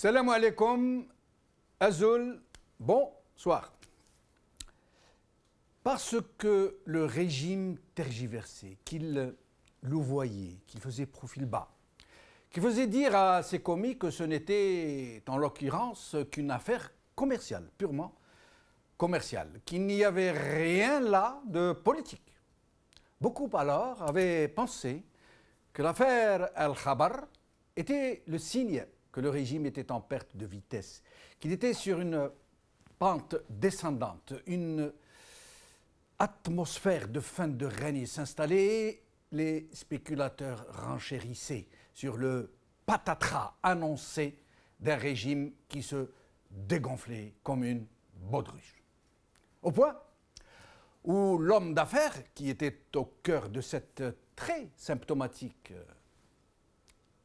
Salam alaikum, Azul, bonsoir. Parce que le régime tergiversé, qu'il louvoyait, qu'il faisait profil bas, qu'il faisait dire à ses commis que ce n'était en l'occurrence qu'une affaire commerciale, purement commerciale, qu'il n'y avait rien là de politique. Beaucoup alors avaient pensé que l'affaire Al-Khabar était le signe que le régime était en perte de vitesse, qu'il était sur une pente descendante, une atmosphère de fin de règne s'installait, les spéculateurs renchérissaient sur le patatras annoncé d'un régime qui se dégonflait comme une baudruche. Au point où l'homme d'affaires, qui était au cœur de cette très symptomatique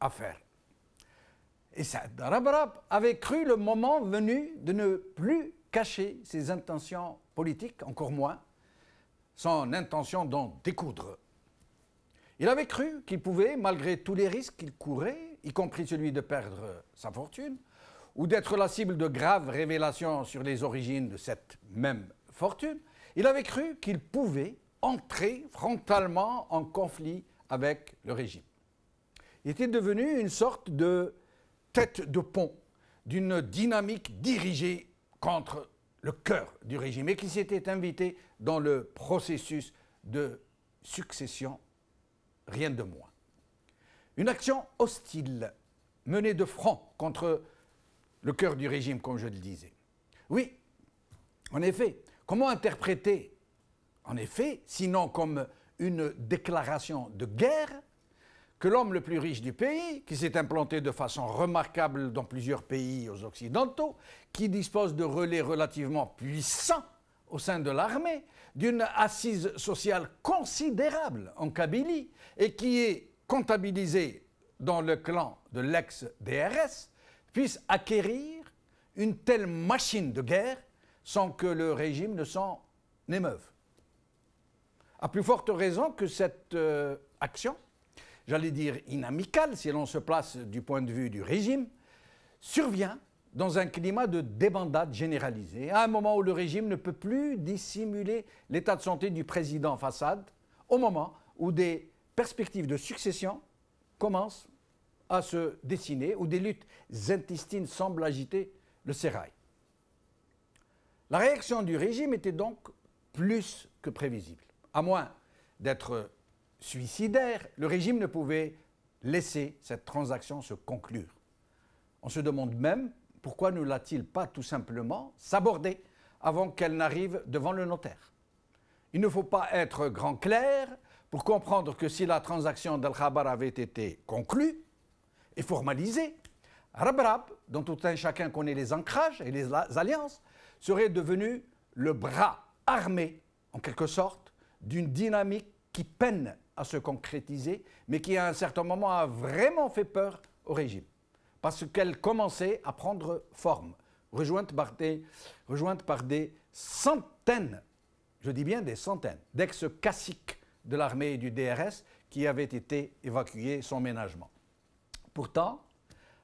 affaire, et Saad Rabrab avait cru le moment venu de ne plus cacher ses intentions politiques, encore moins son intention d'en découdre. Il avait cru qu'il pouvait, malgré tous les risques qu'il courait, y compris celui de perdre sa fortune, ou d'être la cible de graves révélations sur les origines de cette même fortune, il avait cru qu'il pouvait entrer frontalement en conflit avec le régime. Il était devenu une sorte de tête de pont d'une dynamique dirigée contre le cœur du régime et qui s'était invité dans le processus de succession, rien de moins. Une action hostile menée de front contre le cœur du régime, comme je le disais. Oui, en effet, comment interpréter, sinon comme une déclaration de guerre, que l'homme le plus riche du pays, qui s'est implanté de façon remarquable dans plusieurs pays occidentaux, qui dispose de relais relativement puissants au sein de l'armée, d'une assise sociale considérable en Kabylie et qui est comptabilisé dans le clan de l'ex-DRS, puisse acquérir une telle machine de guerre sans que le régime ne s'en émeuve. À plus forte raison que cette action, j'allais dire inamicale, si l'on se place du point de vue du régime, survient dans un climat de débandade généralisée, à un moment où le régime ne peut plus dissimuler l'état de santé du président Fassad, au moment où des perspectives de succession commencent à se dessiner, où des luttes intestines semblent agiter le sérail. La réaction du régime était donc plus que prévisible. À moins d'être suicidaire, le régime ne pouvait laisser cette transaction se conclure. On se demande même pourquoi ne l'a-t-il pas tout simplement sabordée avant qu'elle n'arrive devant le notaire. Il ne faut pas être grand clerc pour comprendre que si la transaction d'Al-Khabar avait été conclue et formalisée, Rabrab, dont tout un chacun connaît les ancrages et les alliances, serait devenu le bras armé, en quelque sorte, d'une dynamique qui peine à se concrétiser, mais qui à un certain moment a vraiment fait peur au régime, parce qu'elle commençait à prendre forme, rejointe par des centaines, je dis bien des centaines, d'ex-caciques de l'armée et du DRS qui avaient été évacués sans ménagement. Pourtant,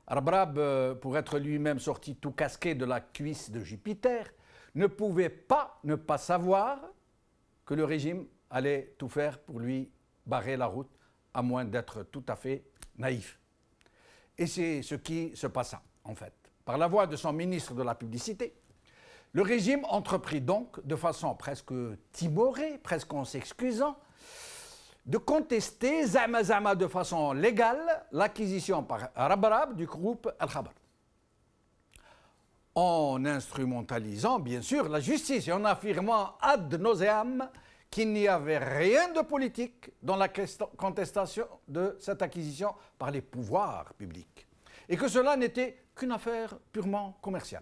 Rabrab, pour être lui-même sorti tout casqué de la cuisse de Jupiter, ne pouvait pas ne pas savoir que le régime allait tout faire pour lui barrer la route, à moins d'être tout à fait naïf. Et c'est ce qui se passa, en fait. Par la voix de son ministre de la Publicité, le régime entreprit donc, de façon presque timorée, presque en s'excusant, de contester zama de façon légale l'acquisition par Rabrab du groupe Al-Khabar. En instrumentalisant, bien sûr, la justice et en affirmant ad nauseam qu'il n'y avait rien de politique dans la contestation de cette acquisition par les pouvoirs publics et que cela n'était qu'une affaire purement commerciale.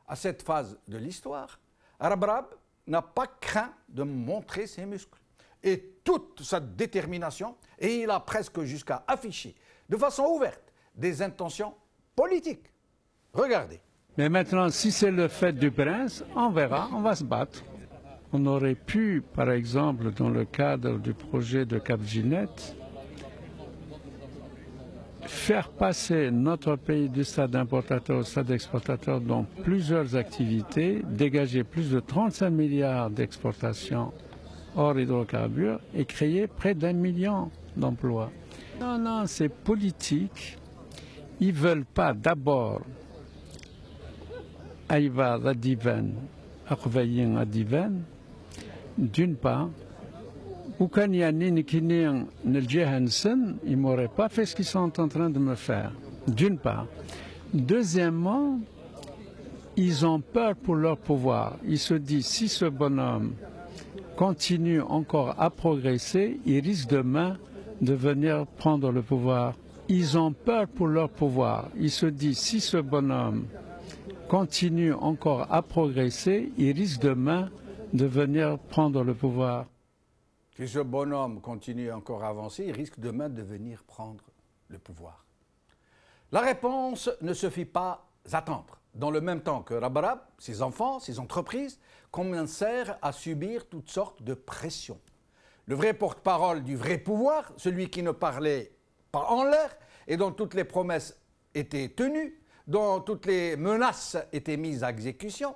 À cette phase de l'histoire, Rabrab n'a pas craint de montrer ses muscles et toute sa détermination, et il a presque jusqu'à afficher de façon ouverte des intentions politiques. Regardez. Mais maintenant, si c'est le fait du prince, on verra, on va se battre. On aurait pu, par exemple, dans le cadre du projet de Cap Ginette, faire passer notre pays du stade importateur au stade exportateur dans plusieurs activités, dégager plus de 35 milliards d'exportations hors hydrocarbures et créer près d'1 million d'emplois. Non, non, c'est politique. Ils ne veulent pas d'abord Aïva Radivan, Akvayin Adivan, d'une part, ou quand il y a Ninikining Neljehansen, ils ne m'auraient pas fait ce qu'ils sont en train de me faire, d'une part. Deuxièmement, ils ont peur pour leur pouvoir. Ils se disent, si ce bonhomme continue encore à progresser, il risque demain de venir prendre le pouvoir. Ils ont peur pour leur pouvoir. Ils se disent, si ce bonhomme continue encore à progresser, il risque demain de venir prendre le pouvoir. Si ce bonhomme continue encore à avancer, il risque demain de venir prendre le pouvoir. La réponse ne se fit pas attendre. Dans le même temps que Rabrab, ses enfants, ses entreprises commencèrent à subir toutes sortes de pressions. Le vrai porte-parole du vrai pouvoir, celui qui ne parlait pas en l'air et dont toutes les promesses étaient tenues, dont toutes les menaces étaient mises à exécution,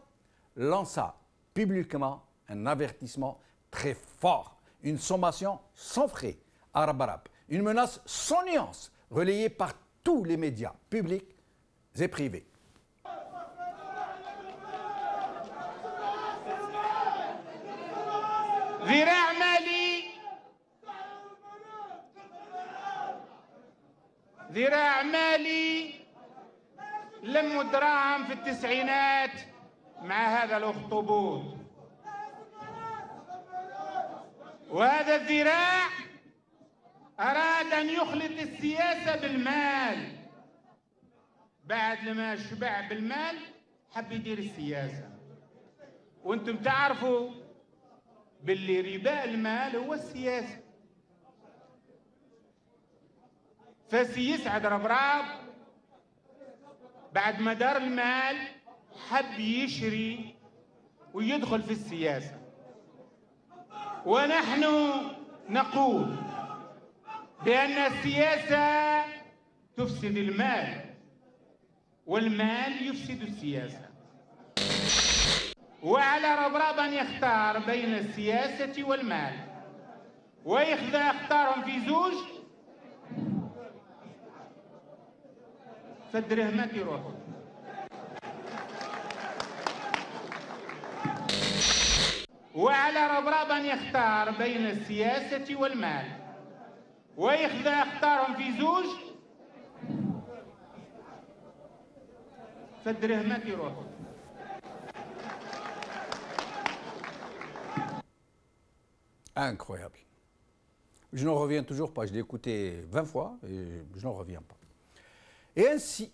lança publiquement un avertissement très fort, une sommation sans frais à Rabrab, une menace sans nuance relayée par tous les médias publics et privés. ذراع مالي ذراع مالي لم دراهم في التسعينات مع هذا الاخطبوط، وهذا الذراع أراد أن يخلط السياسة بالمال. بعد لما شبع بالمال حب يدير السياسة، وانتم تعرفوا باللي رباء المال هو السياسة. فسي يسعد ربراب بعد ما دار المال حب يشري ويدخل في السياسة، ونحن نقول بأن السياسة تفسد المال والمال يفسد السياسة، وعلى ربراب أن يختار بين السياسة والمال، وإذا اختارهم في زوج فالدرهمات يروحوا. وعلى ربراب أن يختار بين السياسة والمال، وإذا اختارهم في زوج فالدرهمات يروحوا. Incroyable. Je n'en reviens toujours pas. Je l'ai écouté 20 fois et je n'en reviens pas. Et ainsi,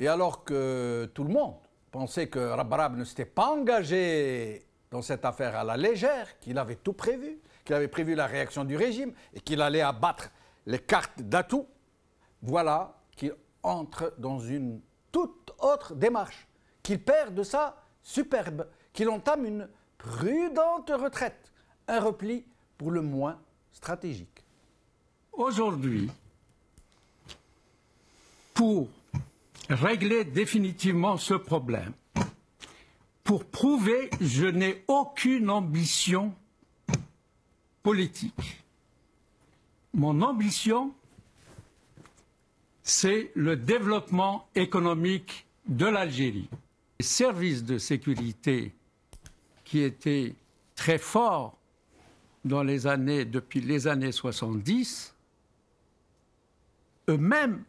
et alors que tout le monde pensait que Rabrab ne s'était pas engagé dans cette affaire à la légère, qu'il avait tout prévu, qu'il avait prévu la réaction du régime et qu'il allait abattre les cartes d'atout, voilà qu'il entre dans une toute autre démarche, qu'il perd de sa superbe, qu'il entame une prudente retraite, un repli pour le moins stratégique. Aujourd'hui, pour régler définitivement ce problème, pour prouver que je n'ai aucune ambition politique. Mon ambition, c'est le développement économique de l'Algérie. Les services de sécurité qui étaient très forts depuis les années 70, eux-mêmes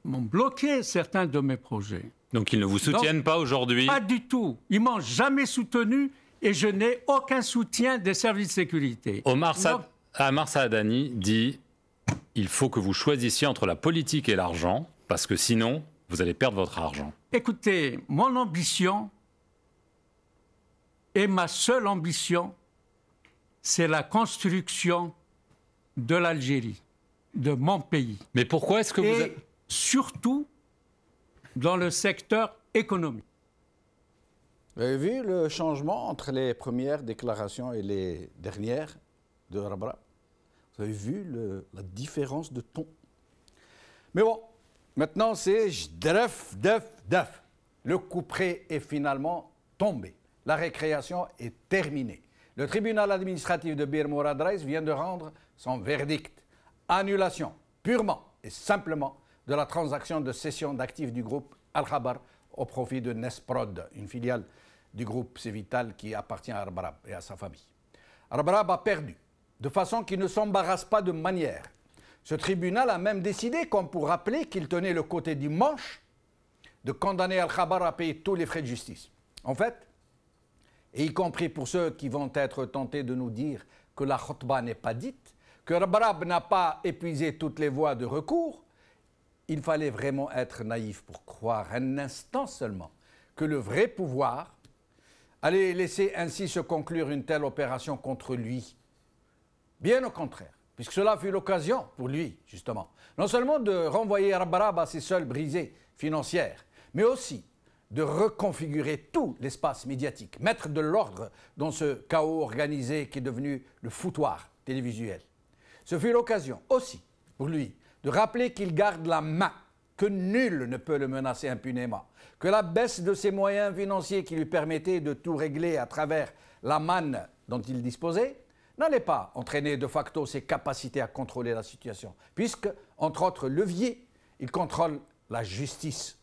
m'ont bloqué certains de mes projets. Donc ils ne vous soutiennent pas aujourd'hui? Pas du tout. Ils ne m'ont jamais soutenu et je n'ai aucun soutien des services de sécurité. Ammar Saadani dit « Il faut que vous choisissiez entre la politique et l'argent, parce que sinon, vous allez perdre votre argent. » Écoutez, mon ambition, et ma seule ambition, c'est la construction de l'Algérie, de mon pays. Mais pourquoi est-ce que et surtout dans le secteur économique. Vous avez vu le changement entre les premières déclarations et les dernières de Rabra? Vous avez vu la différence de ton? Mais bon, maintenant c'est jdref, def. Le couperet est finalement tombé. La récréation est terminée. Le tribunal administratif de Bir Mourad Reis vient de rendre son verdict. Annulation, purement et simplement, de la transaction de cession d'actifs du groupe Al-Khabar au profit de Nesprod, une filiale du groupe Cévital qui appartient à Arbrab et à sa famille. Arbrab a perdu, de façon qu'il ne s'embarrasse pas de manière. Ce tribunal a même décidé, comme pour rappeler qu'il tenait le côté du manche, de condamner Al-Khabar à payer tous les frais de justice. En fait, et y compris pour ceux qui vont être tentés de nous dire que la khutba n'est pas dite, que Arbrab n'a pas épuisé toutes les voies de recours, il fallait vraiment être naïf pour croire un instant seulement que le vrai pouvoir allait laisser ainsi se conclure une telle opération contre lui. Bien au contraire, puisque cela fut l'occasion pour lui, justement, non seulement de renvoyer Arbrab à ses seules brisées financières, mais aussi de reconfigurer tout l'espace médiatique, mettre de l'ordre dans ce chaos organisé qui est devenu le foutoir télévisuel. Ce fut l'occasion aussi pour lui de rappeler qu'il garde la main, que nul ne peut le menacer impunément, que la baisse de ses moyens financiers qui lui permettaient de tout régler à travers la manne dont il disposait n'allait pas entraîner de facto ses capacités à contrôler la situation, puisque, entre autres leviers, il contrôle la justice,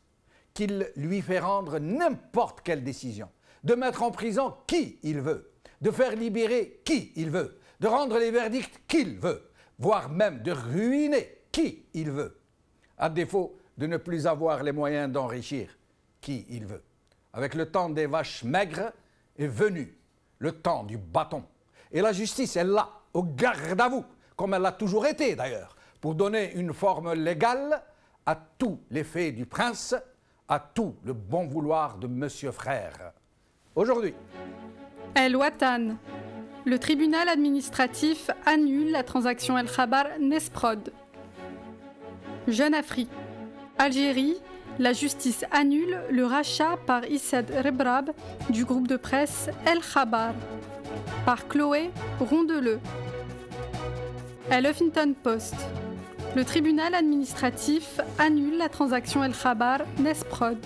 qu'il lui fait rendre n'importe quelle décision, de mettre en prison qui il veut, de faire libérer qui il veut, de rendre les verdicts qu'il veut, voire même de ruiner qui il veut, à défaut de ne plus avoir les moyens d'enrichir qui il veut. Avec le temps des vaches maigres est venu le temps du bâton. Et la justice est là, au garde à vous, comme elle l'a toujours été d'ailleurs, pour donner une forme légale à tous les faits du prince, à tout le bon vouloir de Monsieur Frère. Aujourd'hui, El Watan. Le tribunal administratif annule la transaction El Khabar Nesprod. Jeune Afrique. Algérie, la justice annule le rachat par Issad Rebrab du groupe de presse El Khabar. Par Chloé Rondeleux. El Huffington Post. Le tribunal administratif annule la transaction El Khabar Nesprod.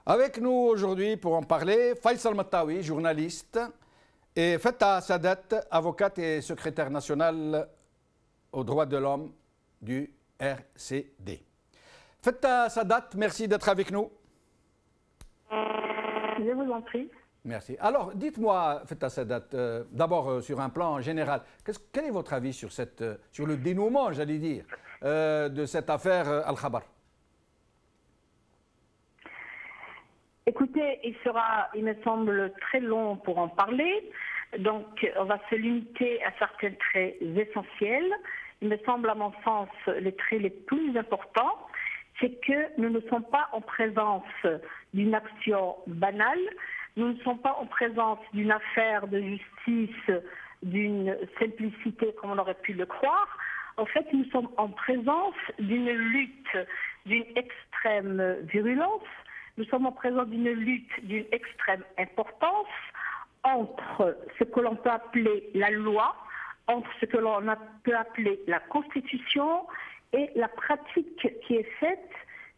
avec nous aujourd'hui pour en parler, Faisal Mattawi, journaliste, et Fettah Sadat, avocate et secrétaire nationale aux droits de l'homme du RCD. Fettah Sadat, merci d'être avec nous. Je vous en prie. Merci. Alors, dites-moi, Fettah Sadat, d'abord sur un plan général, quel est votre avis sur le dénouement, j'allais dire, de cette affaire Al-Khabar? Écoutez, il me semble très long pour en parler, donc on va se limiter à certains traits essentiels. Il me semble, à mon sens, les traits les plus importants, c'est que nous ne sommes pas en présence d'une action banale, nous ne sommes pas en présence d'une affaire de justice, d'une simplicité comme on aurait pu le croire. En fait, nous sommes en présence d'une lutte d'une extrême virulence. Nous sommes en présence d'une lutte d'une extrême importance entre ce que l'on peut appeler la loi, entre ce que l'on peut appeler la Constitution et la pratique qui est faite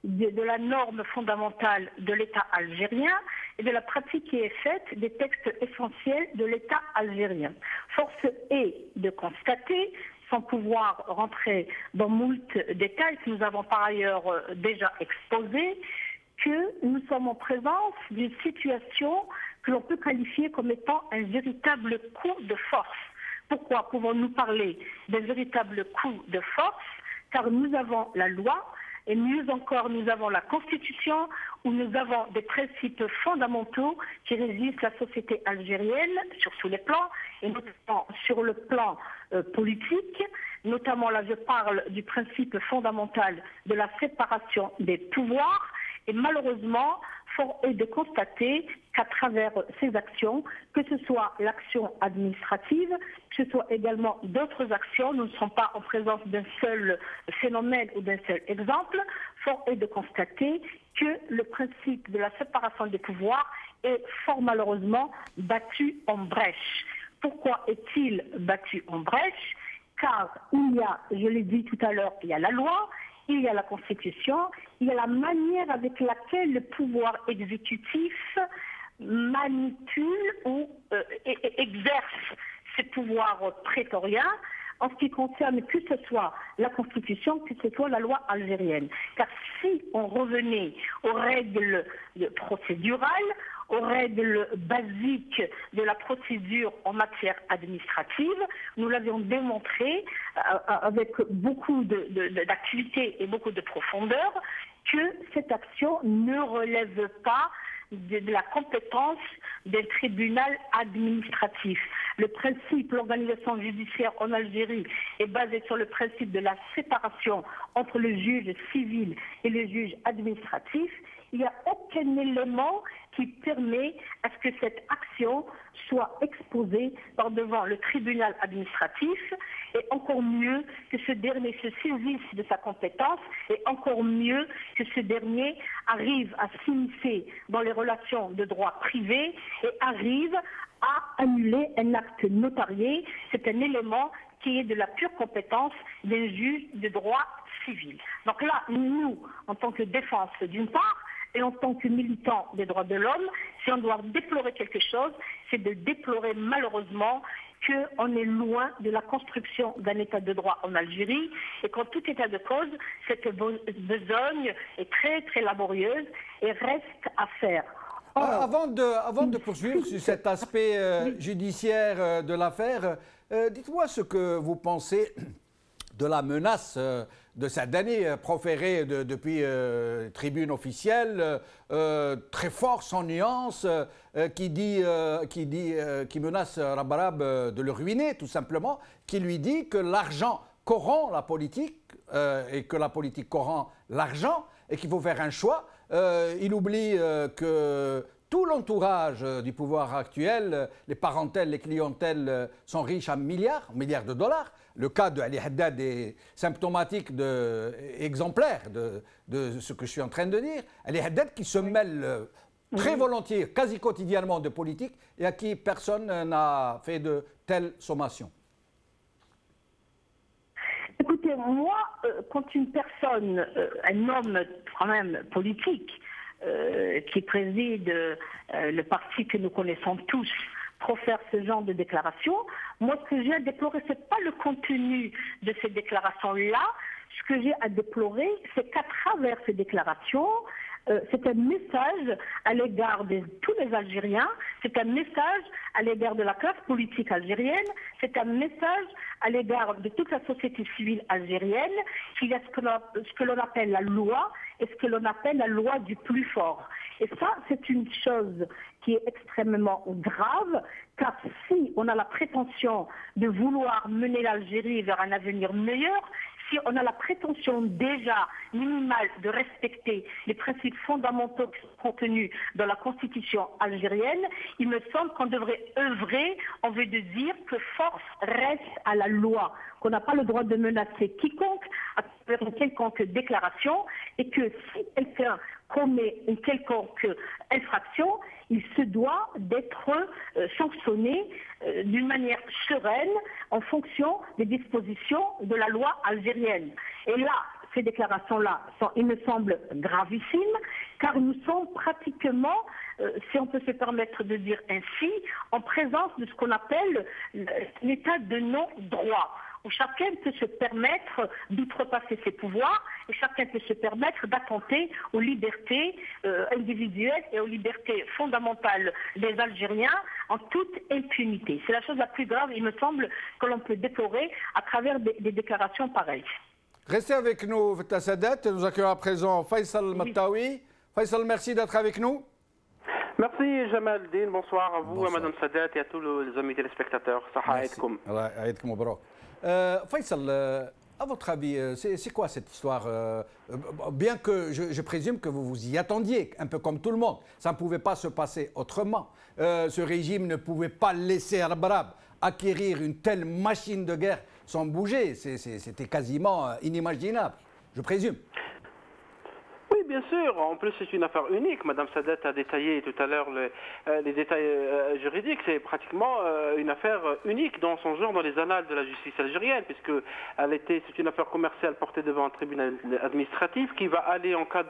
de la norme fondamentale de l'État algérien et de la pratique qui est faite des textes essentiels de l'État algérien. Force est de constater, sans pouvoir rentrer dans moult détails que nous avons par ailleurs déjà exposés, que nous sommes en présence d'une situation que l'on peut qualifier comme étant un véritable coup de force. Pourquoi pouvons-nous parler d'un véritable coup de force? Car nous avons la loi, et mieux encore, nous avons la Constitution, où nous avons des principes fondamentaux qui régissent la société algérienne sur tous les plans, et notamment sur le plan politique. Notamment, là, je parle du principe fondamental de la séparation des pouvoirs. Et malheureusement, fort est de constater qu'à travers ces actions, que ce soit l'action administrative, que ce soit également d'autres actions, nous ne sommes pas en présence d'un seul phénomène ou d'un seul exemple, fort est de constater que le principe de la séparation des pouvoirs est fort malheureusement battu en brèche. Pourquoi est-il battu en brèche? Car il y a, je l'ai dit tout à l'heure, il y a la loi, il y a la Constitution, il y a la manière avec laquelle le pouvoir exécutif manipule ou exerce ses pouvoirs prétoriens en ce qui concerne que ce soit la Constitution, que ce soit la loi algérienne. Car si on revenait aux règles procédurales, aux règles basiques de la procédure en matière administrative, nous l'avions démontré avec beaucoup d'activité et beaucoup de profondeur que cette action ne relève pas de la compétence d'un tribunal administratif. Le principe, l'organisation judiciaire en Algérie est basée sur le principe de la séparation entre le juge civil et le juge administratif. Il n'y a aucun élément qui permet à ce que cette action soit exposée par devant le tribunal administratif, et encore mieux que ce dernier se saisisse de sa compétence, et encore mieux que ce dernier arrive à s'immiscer dans les relations de droit privé et arrive à annuler un acte notarié. C'est un élément qui est de la pure compétence d'un juge de droit civil. Donc là, nous, en tant que défense d'une part, et en tant que militants des droits de l'homme, si on doit déplorer quelque chose, c'est de déplorer malheureusement qu'on est loin de la construction d'un état de droit en Algérie, et qu'en tout état de cause, cette besogne est très très laborieuse et reste à faire. Avant de poursuivre sur cet aspect judiciaire de l'affaire, dites-moi ce que vous pensez de la menace de Saadani proférée depuis tribune officielle, très fort, sans nuance, qui menace Rabarab de le ruiner tout simplement, qui lui dit que l'argent corrompt la politique et que la politique corrompt l'argent et qu'il faut faire un choix. Il oublie que tout l'entourage du pouvoir actuel, les parentèles, les clientèles sont riches à milliards de dollars. Le cas de Ali Haddad est symptomatique, exemplaire de ce que je suis en train de dire. Ali Haddad qui se mêle très volontiers, quasi quotidiennement de politique et à qui personne n'a fait de telles sommations. Écoutez, moi, quand une personne, un homme quand même politique, qui préside le parti que nous connaissons tous, profère ce genre de déclaration, moi ce que j'ai à déplorer, ce n'est pas le contenu de ces déclarations-là. Ce que j'ai à déplorer, c'est qu'à travers ces déclarations, c'est un message à l'égard de tous les Algériens, c'est un message à l'égard de la classe politique algérienne, c'est un message à l'égard de toute la société civile algérienne, qu'il y a ce que l'on appelle la loi et ce que l'on appelle la loi du plus fort. Et ça, c'est une chose qui est extrêmement grave, car si on a la prétention de vouloir mener l'Algérie vers un avenir meilleur, si on a la prétention déjà minimale de respecter les principes fondamentaux contenus dans la Constitution algérienne, il me semble qu'on devrait œuvrer en vue de dire que force reste à la loi, qu'on n'a pas le droit de menacer quiconque à travers une quelconque déclaration, et que si quelqu'un commet une quelconque infraction, il se doit d'être sanctionné d'une manière sereine en fonction des dispositions de la loi algérienne. Et là, ces déclarations-là sont, il me semble, gravissimes, car nous sommes pratiquement, si on peut se permettre de dire ainsi, en présence de ce qu'on appelle l'état de non-droit, où chacun peut se permettre d'outrepasser ses pouvoirs et chacun peut se permettre d'attenter aux libertés individuelles et aux libertés fondamentales des Algériens en toute impunité. C'est la chose la plus grave, il me semble, que l'on peut déplorer à travers des déclarations pareilles. Restez avec nous, Fattah Saadat. Nous accueillons à présent Faisal Mattaoui. Faisal, merci d'être avec nous. Merci Jamal Din, bonsoir à vous, à Madame Sadat et à tous les amis téléspectateurs. Faisal, à votre avis, c'est quoi cette histoire bien que je présume que vous vous y attendiez, un peu comme tout le monde. Ça ne pouvait pas se passer autrement. Ce régime ne pouvait pas laisser Al-Barab acquérir une telle machine de guerre sans bouger. C'était quasiment inimaginable, je présume. Oui, bien sûr. En plus, c'est une affaire unique. Madame Sadat a détaillé tout à l'heure les détails juridiques. C'est pratiquement une affaire unique dans son genre dans les annales de la justice algérienne, puisque c'est une affaire commerciale portée devant un tribunal administratif qui va aller en cas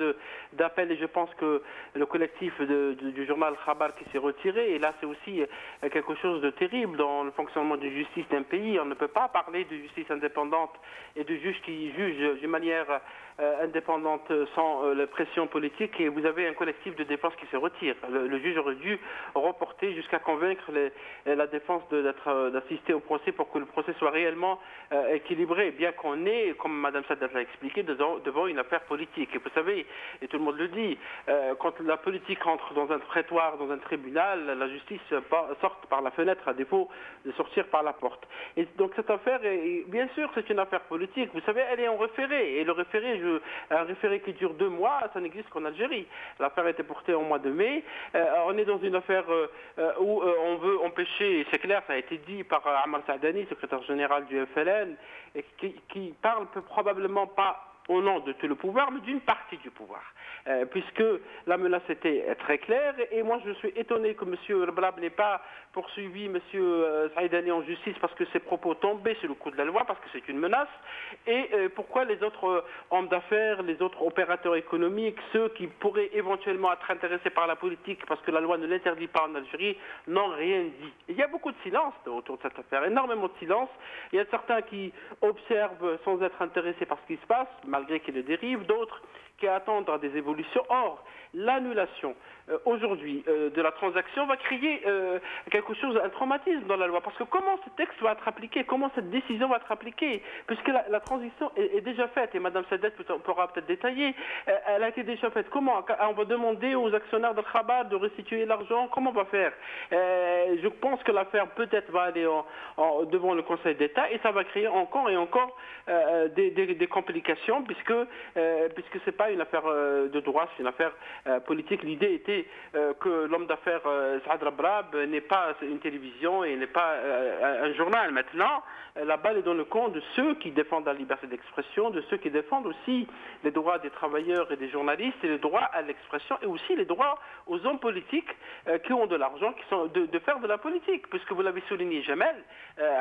d'appel. Et je pense que le collectif du journal Khabar qui s'est retiré. Et là, c'est aussi quelque chose de terrible dans le fonctionnement de justice d'un pays. On ne peut pas parler de justice indépendante et de juges qui jugent d'une manière indépendante sans la pression politique, et vous avez un collectif de défense qui se retire. Le juge aurait dû reporter jusqu'à convaincre la défense d'assister au procès pour que le procès soit réellement équilibré, bien qu'on est, comme Mme Sadat l'a expliqué, devant une affaire politique. Et vous savez, et tout le monde le dit, quand la politique entre dans un prétoire, dans un tribunal, la justice sort par la fenêtre à défaut de sortir par la porte. Et donc cette affaire, bien sûr, c'est une affaire politique. Vous savez, elle est en référé, et le référé, un référé qui dure 2 mois, ça n'existe qu'en Algérie. L'affaire a été portée au mois de mai. On est dans une affaire où on veut empêcher, c'est clair, ça a été dit par Ammar Saadani, secrétaire général du FLN, et qui parle probablement pas au nom de tout le pouvoir, mais d'une partie du pouvoir. Puisque la menace était très claire, et moi je suis étonné que M. Al-Barab n'ait pas poursuivi M. Saadani en justice parce que ses propos tombaient sous le coup de la loi, parce que c'est une menace, et pourquoi les autres hommes d'affaires, les autres opérateurs économiques, ceux qui pourraient éventuellement être intéressés par la politique parce que la loi ne l'interdit pas en Algérie, n'ont rien dit. Il y a beaucoup de silence autour de cette affaire, énormément de silence. Il y a certains qui observent sans être intéressés par ce qui se passe, malgré qu'il y ait des dérives, d'autres qui attendent des évolutions. Or, l'annulation aujourd'hui de la transaction va créer quelque chose, un traumatisme dans la loi. Parce que comment ce texte va être appliqué, comment cette décision va être appliquée, puisque la transition est déjà faite, et Mme Sadat pourra peut-être détailler, elle a été déjà faite. Comment on va demander aux actionnaires de Khabar de restituer l'argent? Comment on va faire? Je pense que l'affaire peut-être va aller devant le Conseil d'État, et ça va créer encore et encore des complications, puisque c'est pas une affaire de droit, c'est une affaire politique. L'idée était que l'homme d'affaires Saad Al-Barab n'est pas une télévision et n'est pas un journal. Maintenant, la balle est dans le camp de ceux qui défendent la liberté d'expression, de ceux qui défendent aussi les droits des travailleurs et des journalistes, et les droits à l'expression, et aussi les droits aux hommes politiques qui ont de l'argent, qui sont de faire de la politique. Puisque vous l'avez souligné, Jamel,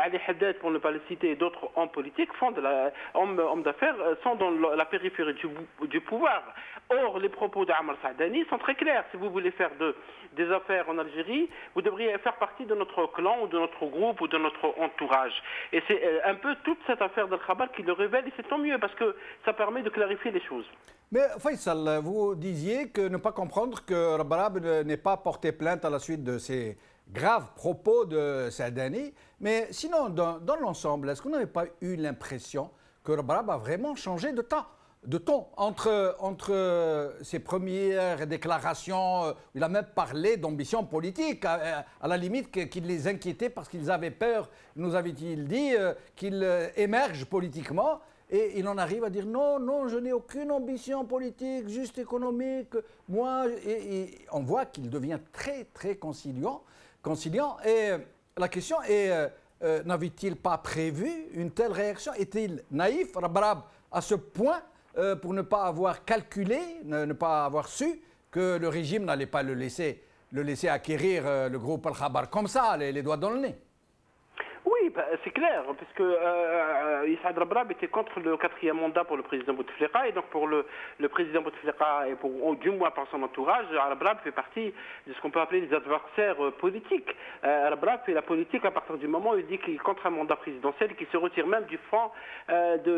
Ali Haddad, pour ne pas le citer, et d'autres hommes politiques hommes d'affaires sont dans la périphérie du pouvoir. Or, les propos d'Ammar Saadani sont très clairs. Si vous voulez faire des affaires en Algérie, vous devriez faire partie de notre clan, ou de notre groupe, ou de notre entourage. Et c'est un peu toute cette affaire d'Al-Khabar qui le révèle, et c'est tant mieux, parce que ça permet de clarifier les choses. Mais Faisal, vous disiez que ne pas comprendre que Al-Barab n'ait pas porté plainte à la suite de ces graves propos de Saadani. Mais sinon, dans l'ensemble, est-ce qu'on n'avait pas eu l'impression que Al-Barab a vraiment changé de ton entre ses premières déclarations? Il a même parlé d'ambition politique, à la limite qu'il les inquiétait parce qu'ils avaient peur, nous avait-il dit, qu'il émerge politiquement. Et il en arrive à dire non, je n'ai aucune ambition politique, juste économique. Moi, et on voit qu'il devient très, très conciliant. Et la question est, n'avait-il pas prévu une telle réaction? Est-il naïf, Al-Barab, à ce point pour ne pas avoir calculé, ne pas avoir su que le régime n'allait pas le laisser acquérir le groupe Al-Khabar comme ça, les doigts dans le nez? Oui, c'est clair, puisque Saad Al-Barab était contre le 4e mandat pour le président Bouteflika, et donc pour le président Bouteflika, et du moins par son entourage, Al-Barab fait partie de ce qu'on peut appeler des adversaires politiques. Al-Barab fait la politique à partir du moment où il dit qu'il est contre un mandat présidentiel, qu'il se retire même du front le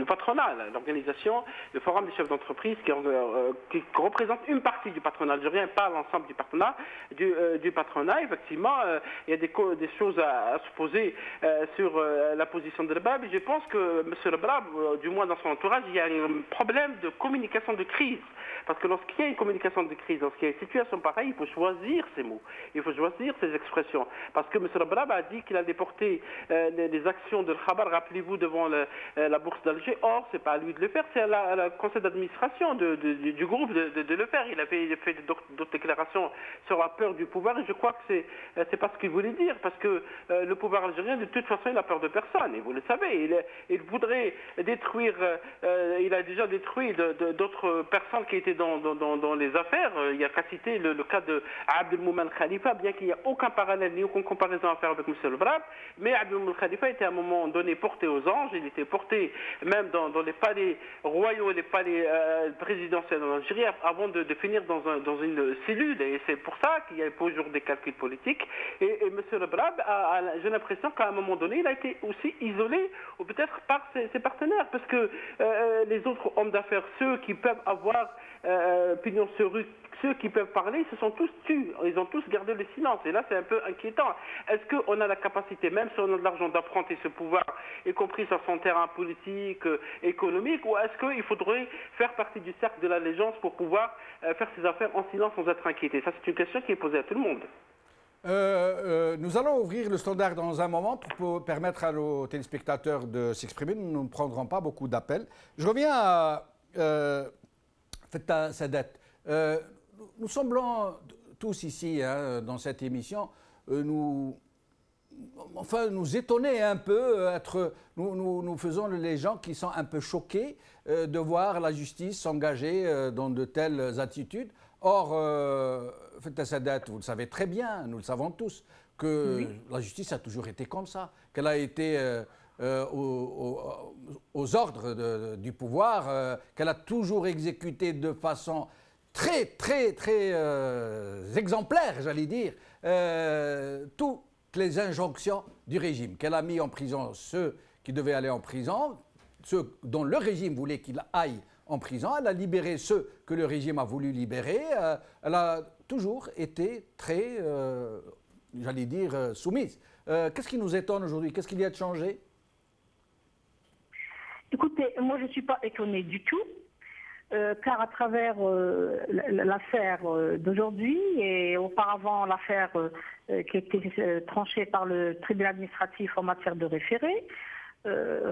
patronat, l'organisation, le forum des chefs d'entreprise qui représente une partie du patronat algérien, pas l'ensemble du patronat. Effectivement, il y a des des choses à se poser sur la position de Rabab. Et je pense que M. Rabab, du moins dans son entourage, il y a un problème de communication de crise. Parce que lorsqu'il y a une communication de crise, lorsqu'il y a une situation pareille, il faut choisir ses mots, il faut choisir ses expressions. Parce que M. Rabab a dit qu'il allait porter les actions de Khabar, rappelez-vous, devant la bourse d'Alger. Or, c'est pas à lui de le faire, c'est à la conseil d'administration du groupe de le faire. Il a fait d'autres déclarations sur la peur du pouvoir et je crois que c'est pas ce qu'il voulait dire. Parce que le pouvoir algérien, de toute façon, il a peur de personne. Et vous le savez, il voudrait détruire, il a déjà détruit d'autres personnes qui étaient dans les affaires. Il y a qu'à citer le cas de Abdelmoumen Khalifa, bien qu'il n'y ait aucun parallèle ni aucune comparaison à faire avec M. Lebrab, mais Abdelmoumen Khalifa était à un moment donné porté aux anges, il était porté même dans les palais royaux et les palais présidentiels en Algérie avant de finir dans une cellule, et c'est pour ça qu'il y a toujours des calculs politiques. Et M. Lebrab, j'ai l'impression qu'à un moment donné, il a été aussi isolé, ou peut-être par ses partenaires, parce que les autres hommes d'affaires, ceux qui peuvent avoir pignon sur rue, ceux qui peuvent parler, ils se sont tous tus, ils ont tous gardé le silence, et là c'est un peu inquiétant. Est-ce qu'on a la capacité, même si on a de l'argent, d'apprendre ce pouvoir, y compris sur son terrain politique, économique, ou est-ce qu'il faudrait faire partie du cercle de l'allégeance pour pouvoir faire ses affaires en silence sans être inquiété? Ça, c'est une question qui est posée à tout le monde. Nous allons ouvrir le standard dans un moment pour permettre à nos téléspectateurs de s'exprimer. Nous ne prendrons pas beaucoup d'appels. Je reviens à Fettah Sadat. Nous semblons tous ici, dans cette émission, nous étonner un peu. Nous faisons les gens qui sont un peu choqués de voir la justice s'engager dans de telles attitudes. Or, Fettah Sadat, vous le savez très bien, nous le savons tous, que la justice a toujours été comme ça, qu'elle a été aux ordres du pouvoir, qu'elle a toujours exécuté de façon très exemplaire, j'allais dire, toutes les injonctions du régime, qu'elle a mis en prison ceux qui devaient aller en prison, ceux dont le régime voulait qu'ils aillent en prison, elle a libéré ceux que le régime a voulu libérer, elle a toujours été très, j'allais dire, soumise. Qu'est-ce qui nous étonne aujourd'hui? Qu'est-ce qu'il y a de changé? Écoutez, moi je ne suis pas étonnée du tout, car à travers l'affaire d'aujourd'hui et auparavant l'affaire qui a été tranchée par le tribunal administratif en matière de référé,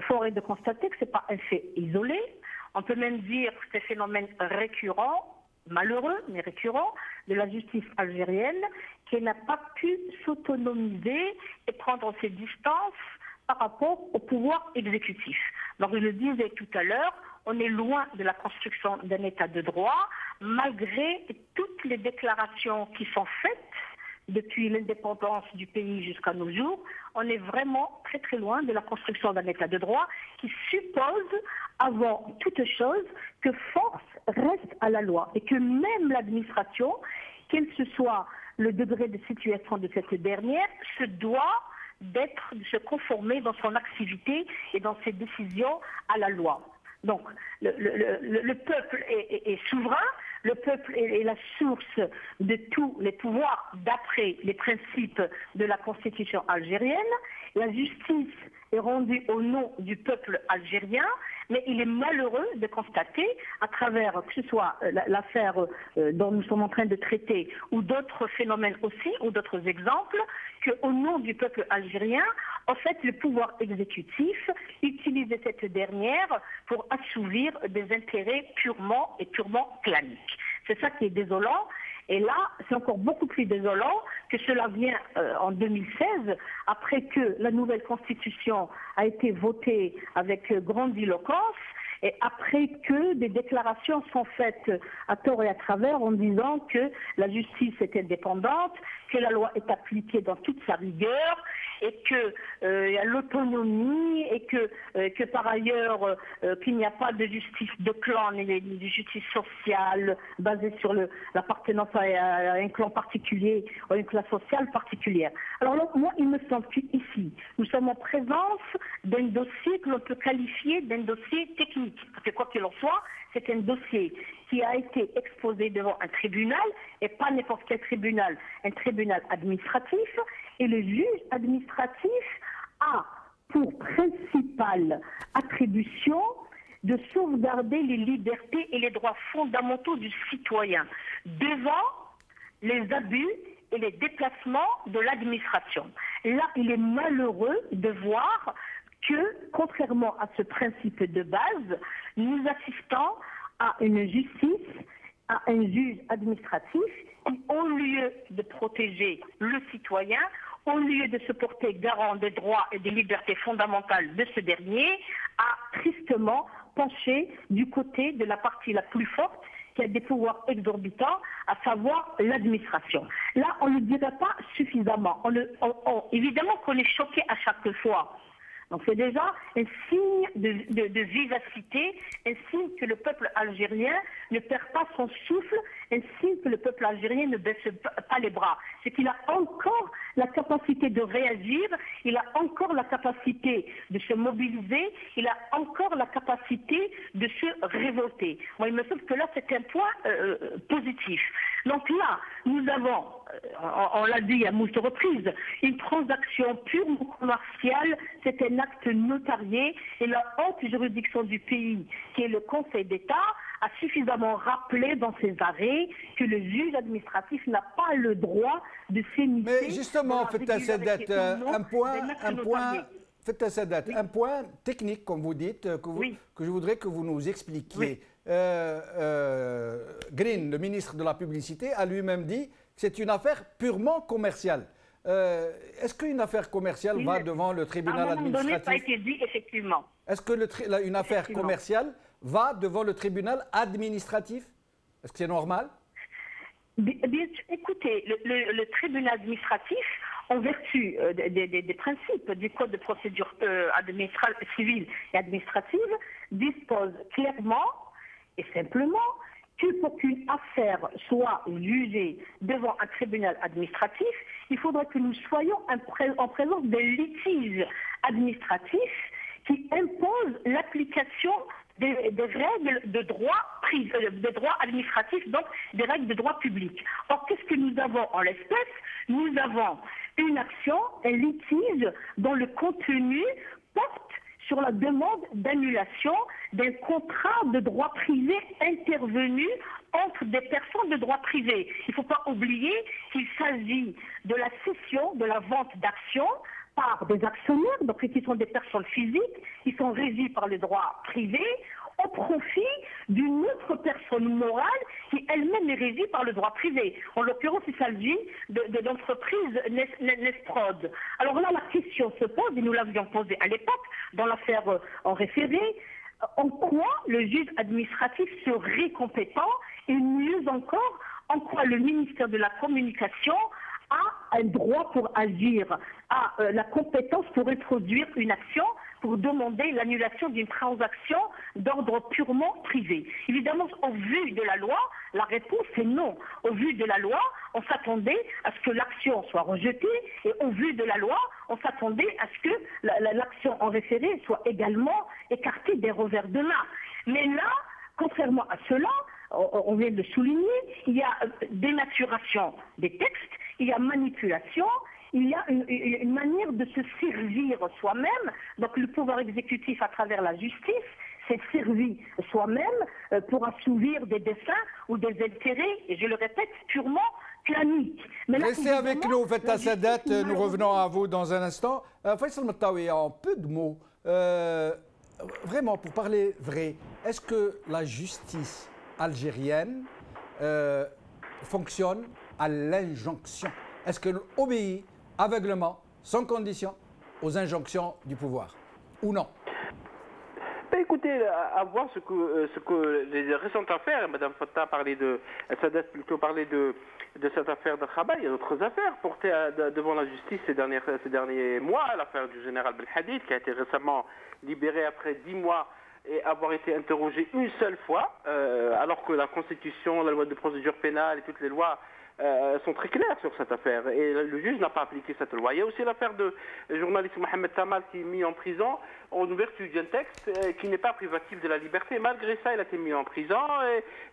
forêt de constater que ce n'est pas un fait isolé. On peut même dire que c'est un phénomène récurrent, malheureux, mais récurrent, de la justice algérienne, qui n'a pas pu s'autonomiser et prendre ses distances par rapport au pouvoir exécutif. Donc je le disais tout à l'heure, on est loin de la construction d'un état de droit, malgré toutes les déclarations qui sont faites depuis l'indépendance du pays jusqu'à nos jours. On est vraiment très loin de la construction d'un état de droit qui suppose, avant toute chose, que force reste à la loi et que même l'administration, quel que soit le degré de situation de cette dernière, se doit de se conformer dans son activité et dans ses décisions à la loi. Donc, le peuple est souverain, le peuple est la source de tous les pouvoirs d'après les principes de la Constitution algérienne. La justice est rendue au nom du peuple algérien, mais il est malheureux de constater, à travers que ce soit l'affaire dont nous sommes en train de traiter, ou d'autres phénomènes aussi, ou d'autres exemples, qu'au nom du peuple algérien, en fait, le pouvoir exécutif utilise cette dernière pour assouvir des intérêts purement claniques. C'est ça qui est désolant. Et là, c'est encore beaucoup plus désolant que cela vient en 2016, après que la nouvelle constitution a été votée avec grandiloquence, et après que des déclarations sont faites à tort et à travers en disant que la justice est indépendante, que la loi est appliquée dans toute sa rigueur, et qu'il y a l'autonomie, et que par ailleurs, qu'il n'y a pas de justice de clan, ni de justice sociale basée sur l'appartenance à un clan particulier ou à une classe sociale particulière. Alors là, moi, il me semble qu'ici, nous sommes en présence d'un dossier que l'on peut qualifier d'un dossier technique. Parce que quoi qu'il en soit, c'est un dossier qui a été exposé devant un tribunal, et pas n'importe quel tribunal, un tribunal administratif, et le juge administratif a pour principale attribution de sauvegarder les libertés et les droits fondamentaux du citoyen devant les abus et les déplacements de l'administration. Là, il est malheureux de voir que, contrairement à ce principe de base, nous assistons à une justice, à un juge administratif qui, au lieu de protéger le citoyen, au lieu de se porter garant des droits et des libertés fondamentales de ce dernier, a tristement penché du côté de la partie la plus forte qui a des pouvoirs exorbitants, à savoir l'administration. Là, on ne le dirait pas suffisamment. Évidemment qu'on est choqué à chaque fois. Donc c'est déjà un signe de vivacité, un signe que le peuple algérien ne perd pas son souffle, un signe que le peuple algérien ne baisse pas les bras. C'est qu'il a encore la capacité de réagir, il a encore la capacité de se mobiliser, il a encore la capacité de se révolter. Moi, il me semble que là, c'est un point positif. Donc là, nous avons, on l'a dit à moult reprises, une transaction purement commerciale, c'est un acte notarié, et la haute juridiction du pays, qui est le Conseil d'État, a suffisamment rappelé dans ses arrêts que le juge administratif n'a pas le droit de s'immiscer. Mais justement, Feta Sadat, un point technique, comme vous dites, que je voudrais que vous nous expliquiez. Green, le ministre de la Publicité, a lui-même dit que c'est une affaire purement commerciale. Est-ce qu'une affaire commerciale va devant le tribunal administratif? Ça a été dit, effectivement. Est-ce qu'une affaire commerciale va devant le tribunal administratif? Est-ce que c'est normal? Écoutez, le tribunal administratif, en vertu des principes du Code de procédure civile et administrative, dispose clairement et simplement que pour qu'une affaire soit jugée devant un tribunal administratif, il faudrait que nous soyons en présence d'un litige administratif qui impose l'application des règles de droit administratif, donc des règles de droit public. Or, qu'est-ce que nous avons en l'espèce? Nous avons une action, un litige dont le contenu porte sur la demande d'annulation d'un contrat de droit privé intervenu entre des personnes de droit privé. Il ne faut pas oublier qu'il s'agit de la cession, de la vente d'actions par des actionnaires, donc qui sont des personnes physiques, qui sont régies par le droit privé, au profit d'une autre personne morale qui elle-même est régie par le droit privé. En l'occurrence, il s'agit de l'entreprise Nesprod. Alors là, la question se pose, et nous l'avions posée à l'époque, dans l'affaire en référé, en quoi le juge administratif serait compétent, et mieux encore, en quoi le ministère de la Communication a un droit pour agir, a la compétence pour introduire une action, pour demander l'annulation d'une transaction d'ordre purement privé. Évidemment, au vu de la loi, la réponse est non. Au vu de la loi, on s'attendait à ce que l'action soit rejetée, et au vu de la loi, on s'attendait à ce que l'action en référé soit également écartée des revers de main. Mais là, contrairement à cela, on vient de souligner, il y a dénaturation des textes, il y a manipulation, il y a une manière de se servir soi-même. Donc le pouvoir exécutif à travers la justice s'est servi soi-même pour assouvir des desseins ou des intérêts, et je le répète, purement claniques. Restez avec nous, Feta Sadat, nous revenons à vous dans un instant. Faisal Mettaoui, en peu de mots, vraiment pour parler vrai, est-ce que la justice algérienne fonctionne à l'injonction? Est-ce qu'elle obéit aveuglement, sans condition, aux injonctions du pouvoir, ou non? Écoutez, à voir ce que les récentes affaires, Mme Fattah parlait Sadat plutôt parlait de cette affaire de Khabar, il y a d'autres affaires portées devant la justice ces derniers mois, l'affaire du général Belhadid qui a été récemment libéré après 10 mois et avoir été interrogé une seule fois, alors que la Constitution, la loi de procédure pénale et toutes les lois sont très claires sur cette affaire. Et le juge n'a pas appliqué cette loi. Il y a aussi l'affaire de journaliste Mohamed Tamal qui est mis en prison en ouverture d'un texte qui n'est pas privatif de la liberté. Malgré ça, il a été mis en prison.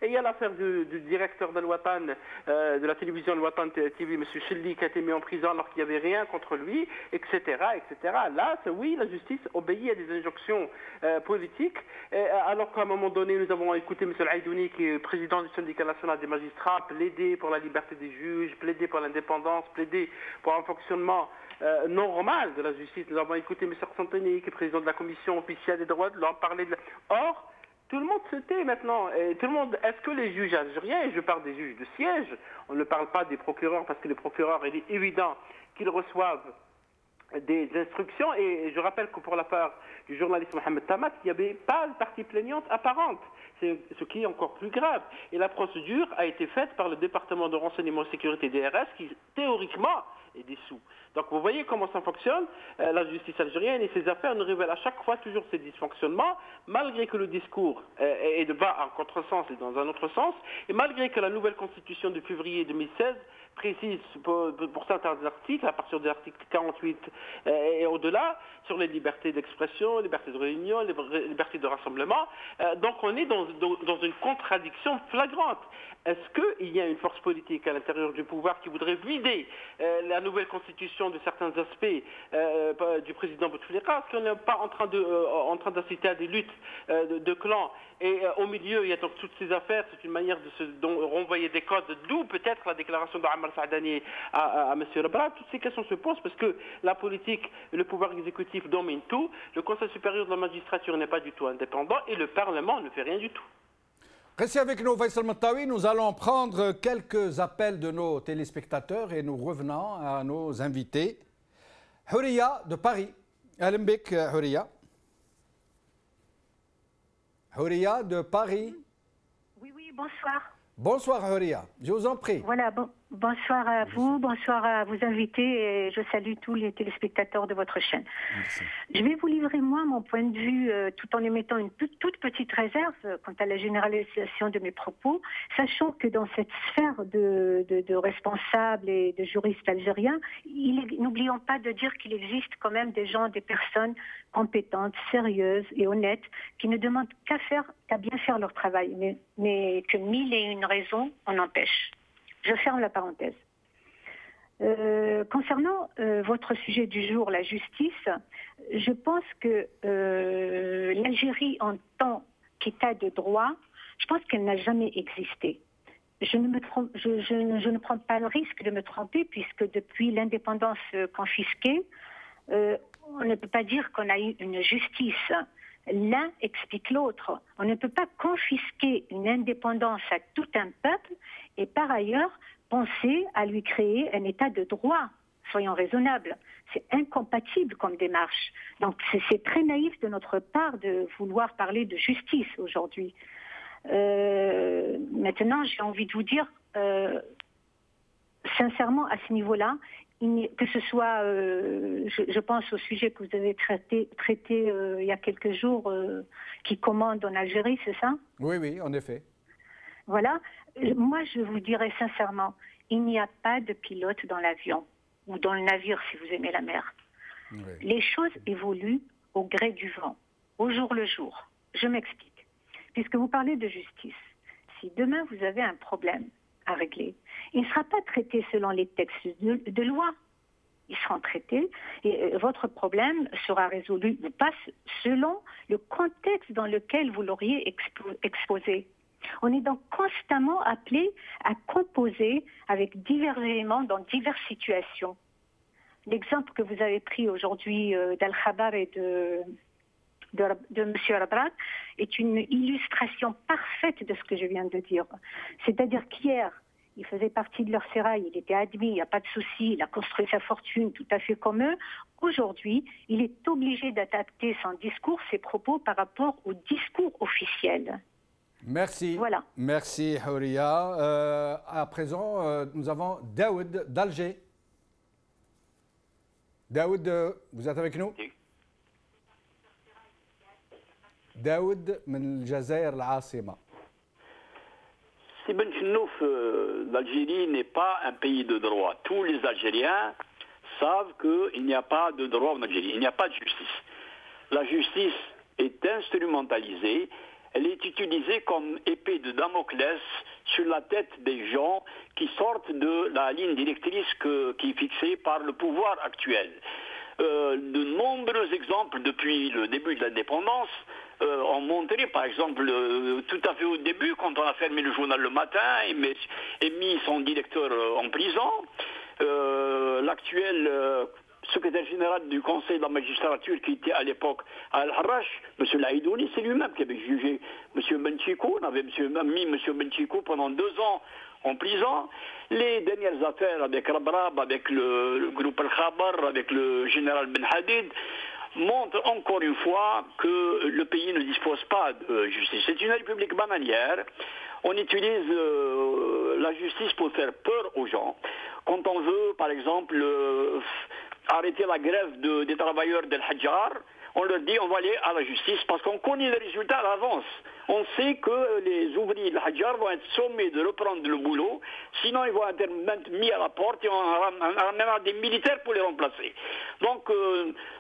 Et il y a l'affaire du directeur d'Al-Watan, de la télévision Al-Watan TV, M. Chilli, qui a été mis en prison alors qu'il n'y avait rien contre lui, etc., etc. Là, oui, la justice obéit à des injonctions politiques, alors qu'à un moment donné, nous avons écouté M. Al-Aïdouni, qui est président du syndicat national des magistrats, plaider pour la liberté des juges, plaider pour l'indépendance, plaider pour un fonctionnement normal de la justice. Nous avons écouté M. Santoni, qui est président de la commission officielle des droits de l'homme, parler de la... Or, tout le monde se tait maintenant. Et tout le monde... Est-ce que les juges algériens, et je parle des juges de siège, on ne parle pas des procureurs, parce que les procureurs, il est évident qu'ils reçoivent des instructions, et je rappelle que pour l'affaire du journaliste Mohamed Tamat, il n'y avait pas de partie plaignante apparente, ce qui est encore plus grave. Et la procédure a été faite par le département de renseignement et sécurité DRS, qui théoriquement est dissous. Donc vous voyez comment ça fonctionne. La justice algérienne et ses affaires nous révèlent à chaque fois toujours ces dysfonctionnements, malgré que le discours est de bas en contresens et dans un autre sens, et malgré que la nouvelle constitution de février 2016 précise pour certains articles, à partir de l'article 48 et au-delà, sur les libertés d'expression, liberté de réunion, liberté de rassemblement. Donc on est dans une contradiction flagrante. Est-ce qu'il y a une force politique à l'intérieur du pouvoir qui voudrait vider la nouvelle constitution de certains aspects du président Bouteflika? Est-ce qu'on n'est pas en train d'assister à des luttes de clans? Et au milieu, il y a donc toutes ces affaires. C'est une manière de se renvoyer des codes, d'où peut-être la déclaration d'Ammar Saadani à M. Rabra. Toutes ces questions se posent parce que la politique, le pouvoir exécutif domine tout. Le Conseil supérieur de la magistrature n'est pas du tout indépendant et le Parlement ne fait rien du tout. Restez avec nous, Faisal Mattawi. Nous allons prendre quelques appels de nos téléspectateurs et nous revenons à nos invités. Houria de Paris. Alembek, Houria. Houria de Paris. Oui, bonsoir. Bonsoir, Houria. Je vous en prie. Voilà, bonsoir à vous, bonsoir à vos invités et je salue tous les téléspectateurs de votre chaîne. Merci. Je vais vous livrer, moi, mon point de vue, tout en émettant une toute petite réserve quant à la généralisation de mes propos, sachant que dans cette sphère de responsables et de juristes algériens, n'oublions pas de dire qu'il existe quand même des gens, des personnes compétentes, sérieuses et honnêtes, qui ne demandent qu'à bien faire leur travail, mais que 1001 raisons en empêchent. Je ferme la parenthèse. Concernant votre sujet du jour, la justice, je pense que l'Algérie en tant qu'État de droit, je pense qu'elle n'a jamais existé. Je ne prends pas le risque de me tromper puisque depuis l'indépendance confisquée, on ne peut pas dire qu'on a eu une justice. L'un explique l'autre. On ne peut pas confisquer une indépendance à tout un peuple et par ailleurs penser à lui créer un état de droit. Soyons raisonnables. C'est incompatible comme démarche. Donc c'est très naïf de notre part de vouloir parler de justice aujourd'hui. Maintenant, j'ai envie de vous dire, sincèrement, à ce niveau-là, que ce soit, je pense au sujet que vous avez traité il y a quelques jours, qui commande en Algérie, c'est ça? Oui, en effet. Voilà. Moi, je vous dirais sincèrement, il n'y a pas de pilote dans l'avion, ou dans le navire, si vous aimez la mer. Oui. Les choses évoluent au gré du vent, au jour le jour. Je m'explique. Puisque vous parlez de justice, si demain vous avez un problème à régler, il ne sera pas traité selon les textes de loi. Ils seront traités et votre problème sera résolu ou pas selon le contexte dans lequel vous l'auriez exposé. On est donc constamment appelé à composer avec divers éléments dans diverses situations. L'exemple que vous avez pris aujourd'hui d'Al-Khabar et de M. Rabrat est une illustration parfaite de ce que je viens de dire. C'est-à-dire qu'hier, il faisait partie de leur sérail, il était admis, il n'y a pas de souci, il a construit sa fortune tout à fait comme eux. Aujourd'hui, il est obligé d'adapter son discours, ses propos par rapport au discours officiel. Merci. Voilà. Merci, Houria. À présent, nous avons Daoud d'Alger. Daoud, vous êtes avec nous? داود من الجزائر العاصمة. Si Ben Chenouf, l'Algérie n'est pas un pays de droit. Tous les Algériens savent qu'il n'y a pas de droit en Algérie, il n'y a pas de justice. La justice est instrumentalisée, elle est utilisée comme épée de Damoclès sur la tête des gens qui sortent de la ligne directrice qui est fixée par le pouvoir actuel. De nombreux exemples depuis le début de l'indépendance ont montré, par exemple, tout à fait au début, quand on a fermé le journal le matin et mis son directeur en prison, l'actuel secrétaire général du Conseil de la magistrature qui était à l'époque à Al-Harrach, M. Laïdouni, c'est lui-même qui avait jugé M. Benchiko. On avait mis M. Benchiko pendant 2 ans en prison. Les dernières affaires avec Rabrab, avec le groupe Al-Khabar, avec le général Ben Hadid, montrent encore une fois que le pays ne dispose pas de justice. C'est une république bananière. On utilise la justice pour faire peur aux gens. Quand on veut, par exemple, arrêter la grève des travailleurs d'El Hadjar, on leur dit on va aller à la justice parce qu'on connaît les résultats à l'avance. On sait que les ouvriers de Hadjar vont être sommés de reprendre le boulot, sinon ils vont être mis à la porte et on ramènera des militaires pour les remplacer. Donc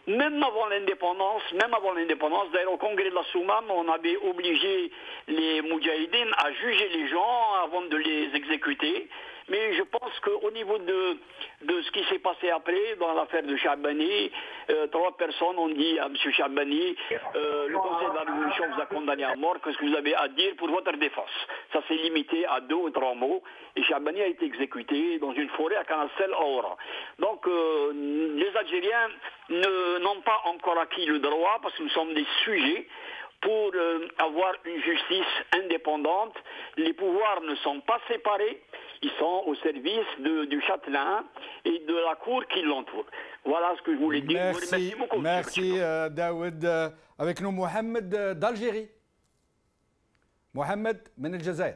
même avant l'indépendance, d'ailleurs au congrès de la Soumam, on avait obligé les Moudjahidines à juger les gens avant de les exécuter. Mais je pense qu'au niveau de ce qui s'est passé après, dans l'affaire de Chabani, 3 personnes ont dit à M. Chabani, le Conseil de la Révolution vous a condamné à mort, qu'est-ce que vous avez à dire pour votre défense? Ça s'est limité à 2 ou 3 mots, et Chabani a été exécuté dans une forêt à Canacel à Oran. Donc les Algériens n'ont pas encore acquis le droit, parce que nous sommes des sujets, pour avoir une justice indépendante. Les pouvoirs ne sont pas séparés, ils sont au service du châtelain et de la cour qui l'entoure. Voilà ce que je voulais dire. Merci beaucoup. Merci Daoud. Avec nous Mohamed d'Algérie. Mohamed من الجزائر.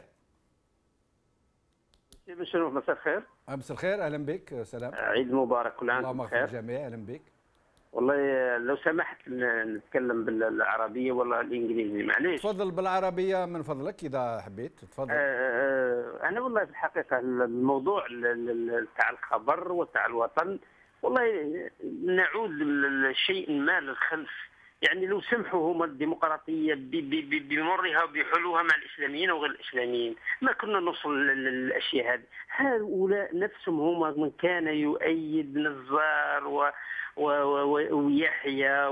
مساء الخير. مساء الخير، اهلا بك. سلام. عيد مبارك، كل عام اللهم اغفر الجميع. اهلا بك. والله لو سمحت نتكلم بالعربيه ولا الانجليزي، معليش. تفضل بالعربيه من فضلك اذا حبيت، تفضل. انا والله في الحقيقه الموضوع تاع الخبر وتاع الوطن، والله نعود لشيء ما للخلف. يعني لو سمحوا هما الديمقراطيه بمرها وبحلوها مع الاسلاميين وغير الاسلاميين، ما كنا نوصل للاشياء هذه. هؤلاء نفسهم هما من كان يؤيد نزار ويحيى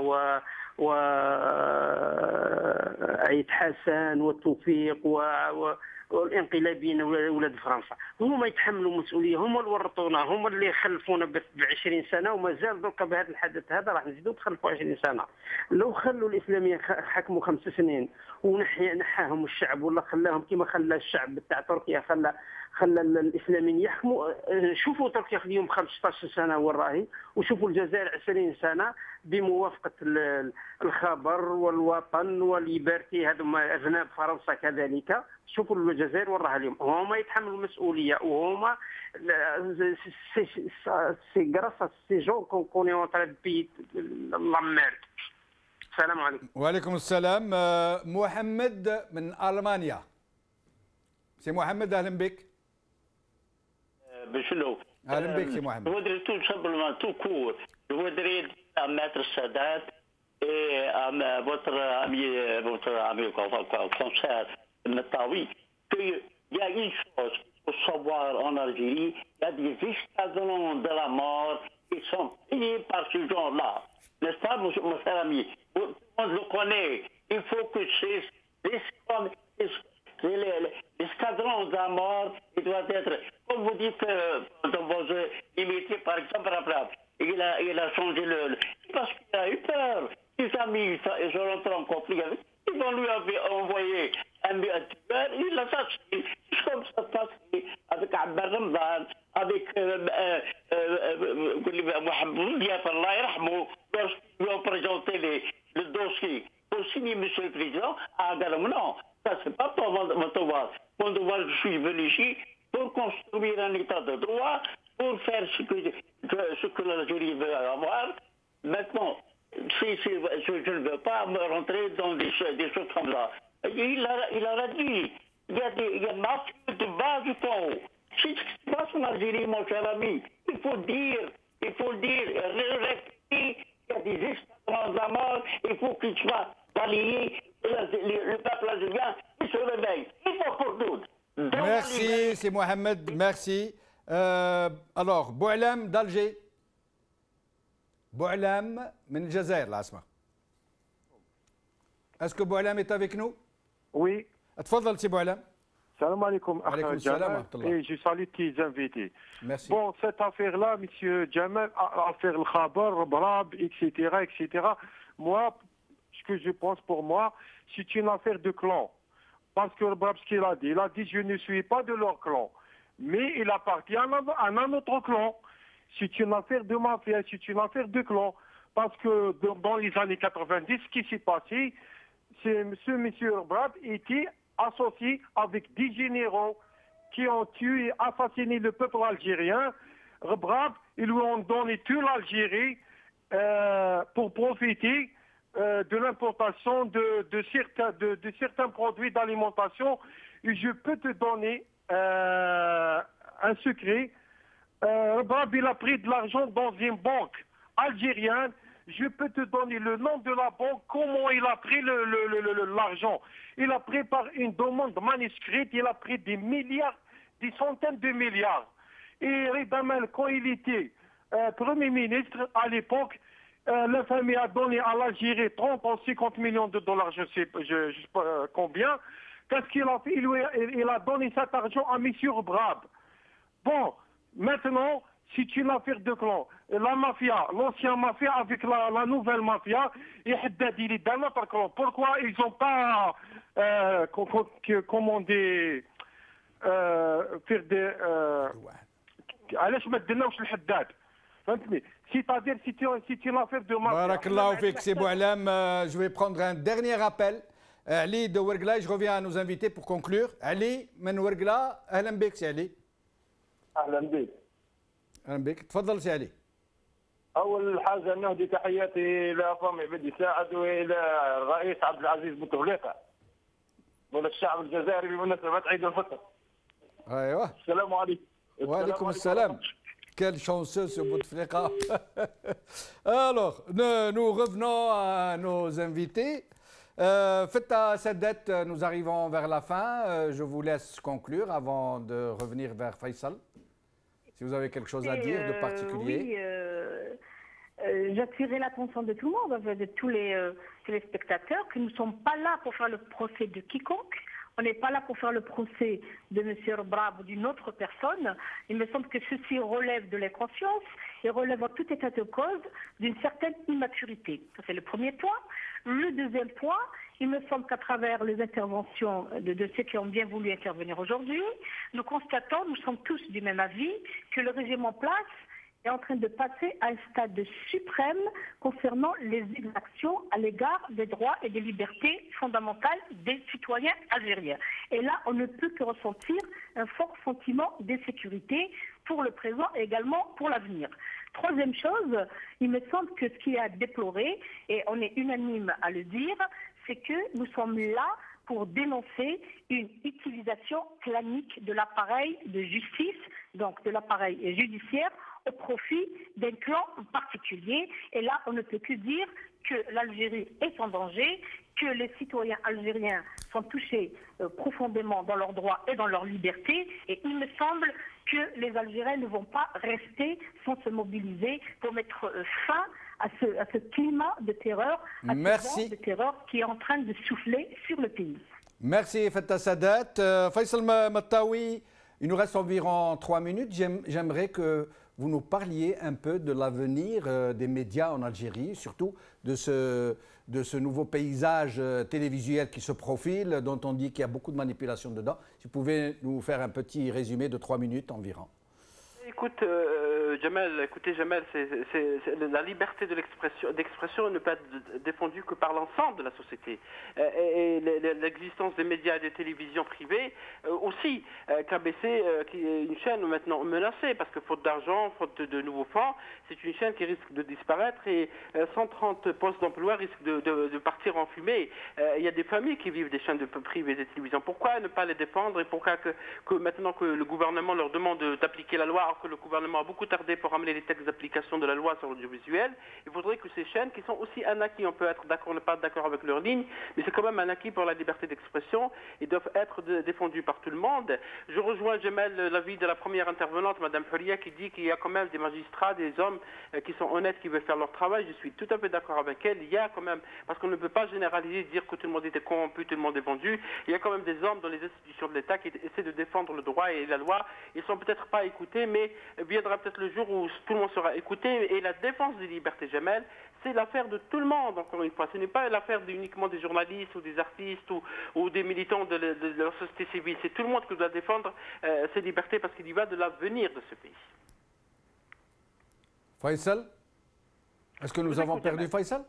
وأيد حسن والتوفيق والانقلابيين ولاد فرنسا، هما يتحملوا مسؤوليه، هما اللي ورطونا، هما اللي خلفونا ب20 سنه، وما زال درك بهذا الحدث هذا راح نزيدوا نخلفوا 20 سنه. لو خلوا الاسلاميين حكموا 5 سنين ونحاهم الشعب، ولا خلاهم كما خلى الشعب تاع تركيا خلى الاسلاميين يحكموا. شوفوا تركيا اليوم 15 سنه وين راهي، وشوفوا الجزائر 20 سنه بموافقه الخبر والوطن والليبرتي، هذوما اذناب فرنسا كذلك. شوفوا الجزائر وين راها اليوم، هما يتحملوا المسؤوليه، وهما سي غراس سي جون كون اون ترا بي لاميرد. السلام عليكم. وعليكم السلام. محمد من المانيا. سي محمد اهلا بك. بشنو؟ اهلا بك سي محمد. Je voudrais tout simplement, tout court, je voudrais dire à Maître Sadat et à votre ami confrère Metawi qu'il y a une chose qu'il faut savoir en Algérie, il y a des escadrons de la mort qui sont payés par ces gens-là. N'est-ce pas, mon cher ami? Tout le monde le connaît. Il faut que ces l'escadron de la mort, il doit être, comme vous dites dans vos imités, par exemple, il a changé parce qu'il a eu peur. Ses amis, ils sont rentrés en conflit avec. Ils vont lui envoyer un tueur, il l'assassine. C'est comme ça se passe avec Abdel Ramdan, avec Mohamed Diaf, Allah yarhamou, lorsqu'ils lui ont présenté le dossier pour signer, Monsieur le Président, à Agalam. Non, ça c'est pas pour mon devoir. Mon devoir, je suis venu ici pour construire un état de droit, pour faire ce que l'Algérie veut avoir. Maintenant, je ne veux pas me rentrer dans des choses comme ça. Il a dit, il y a mafieux de bas jusqu'en haut. C'est ce qui se passe en Algérie, mon cher ami. Il faut le dire, il y a des escadrons de la mort, il faut qu'ils soient balayés, le peuple algérien, il se réveille. Il faut pour toutes. Merci, c'est Mohamed, merci. Alors, Boualem d'Alger. Boualem, من الجزائر العاصمة. Est-ce que Boualem est avec nous? Oui. تفضل سي Boualem. Salam alaikum. Alaikum salam. Et je salue tous les invités. Merci. Bon, cette affaire-là, monsieur Jamal, affaire le Khabar, Brab, etc., moi, ce que je pense pour moi, c'est une affaire de clan. Parce que Brab, ce qu'il a dit, je ne suis pas de leur clan. Mais il appartient à un autre clan. C'est une affaire de mafia, c'est une affaire de clan. Parce que dans les années 90, ce qui s'est passé, c'est monsieur Brab était associé avec 10 généraux qui ont tué et assassiné le peuple algérien. Brab, ils lui ont donné toute l'Algérie pour profiter de l'importation de certains produits d'alimentation. Et je peux te donner un secret. Brab, il a pris de l'argent dans une banque algérienne. Je peux te donner le nom de la banque, comment il a pris l'argent. Il a pris par une demande manuscrite, il a pris des milliards, des centaines de milliards. Et Redamel, quand il était Premier ministre à l'époque, la famille a donné à l'Algérie 30 ou 50 millions de dollars, je ne sais pas combien. Qu'est-ce qu'il a fait? Il a donné cet argent à M. Brab. Bon, maintenant, c'est une affaire de clan. La mafia, l'ancienne mafia avec la nouvelle mafia, et il est dans notre clan. Pourquoi ils n'ont pas commandé faire des... علاش ما دناوش الحداد فهمتني c'est-à-dire c'est une affaire de mafia. Barakallahu fik, c'est Boualem. Je vais prendre un dernier appel. Ali de Ouergla, je reviens à nos invités pour conclure. Ali من Ouergla, اهلا بك سي علي. اهلا بك. اهلا بك، تفضل سي علي. اول حاجه نهدي تحياتي الى فمي بدي ساعد والى الرئيس عبد العزيز بوتفليقه وللشعب الجزائري بمناسبه عيد الفطر. ايوه. السلام عليكم. وعليكم السلام. Quel chanceux ce Bouteflika. Alors, nous revenons à nos invités. Feta Sadet, nous arrivons vers la fin. Je vous laisse conclure avant de revenir vers Faisal. Si vous avez quelque chose à dire de particulier. Oui, j'attirerai l'attention de tout le monde, de tous les téléspectateurs, que nous ne sommes pas là pour faire le procès de quiconque. On n'est pas là pour faire le procès de M. Brab ou d'une autre personne. Il me semble que ceci relève de l'inconscience et relève en tout état de cause d'une certaine immaturité. Ça, c'est le premier point. Le deuxième point, il me semble qu'à travers les interventions de ceux qui ont bien voulu intervenir aujourd'hui, nous constatons, nous sommes tous du même avis, que le régime en place est en train de passer à un stade suprême concernant les exactions à l'égard des droits et des libertés fondamentales des citoyens algériens. Et là, on ne peut que ressentir un fort sentiment d'insécurité pour le présent et également pour l'avenir. Troisième chose, il me semble que ce qui est à déplorer, et on est unanime à le dire, c'est que nous sommes là pour dénoncer une utilisation clanique de l'appareil de justice, donc de l'appareil judiciaire, au profit d'un clan particulier. Et là, on ne peut que dire que l'Algérie est en danger, que les citoyens algériens sont touchés profondément dans leurs droits et dans leur liberté. Et il me semble que les Algériens ne vont pas rester sans se mobiliser pour mettre fin à ce climat de terreur, à ce vent de terreur qui est en train de souffler sur le pays. Merci Feta Sadat. Faisal Mattaoui, il nous reste environ 3 minutes. J'aimerais que vous nous parliez un peu de l'avenir des médias en Algérie, surtout de ce nouveau paysage télévisuel qui se profile, dont on dit qu'il y a beaucoup de manipulation dedans. Si vous pouvez nous faire un petit résumé de 3 minutes environ. écoute, Jamel, écoutez, Jamel, la liberté de d'expression ne peut être défendue que par l'ensemble de la société. Et l'existence des médias et des télévisions privées aussi. KBC, qui est une chaîne maintenant menacée, parce que faute d'argent, faute de nouveaux fonds, c'est une chaîne qui risque de disparaître et 130 postes d'emploi risquent de partir en fumée. Il y a des familles qui vivent des chaînes privées de télévision. Pourquoi ne pas les défendre et pourquoi que maintenant que le gouvernement leur demande d'appliquer la loi, alors que le gouvernement a beaucoup tardé pour ramener les textes d'application de la loi sur l'audiovisuel, il faudrait que ces chaînes, qui sont aussi un acquis, on peut être d'accord, ne pas d'accord avec leur ligne, mais c'est quand même un acquis pour la liberté d'expression, et doivent être défendus par tout le monde. Je rejoins, Jamel, l'avis de la première intervenante, Mme Huria, qui dit qu'il y a quand même des magistrats, des hommes qui sont honnêtes, qui veulent faire leur travail. Je suis tout à fait d'accord avec elle. Il y a quand même, parce qu'on ne peut pas généraliser, dire que tout le monde était corrompu, tout le monde est vendu. Il y a quand même des hommes dans les institutions de l'État qui essaient de défendre le droit et la loi. Ils ne sont peut-être pas écoutés, mais viendra peut-être le jour où tout le monde sera écouté. Et la défense des libertés, Jamel, c'est l'affaire de tout le monde, encore une fois. Ce n'est pas l'affaire uniquement des journalistes ou des artistes ou des militants de la société civile. C'est tout le monde qui doit défendre ces libertés parce qu'il y va de l'avenir de ce pays. Faisal, est-ce que nous avons perdu Faisal?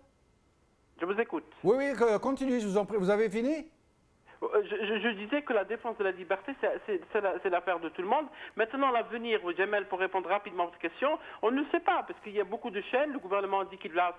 Je vous écoute. Oui, continuez, je vous en prie. Vous avez fini? Je disais que la défense de la liberté, c'est l'affaire de tout le monde. Maintenant, l'avenir, Jamel, pour répondre rapidement à votre question, on ne sait pas, parce qu'il y a beaucoup de chaînes. Le gouvernement dit qu'il va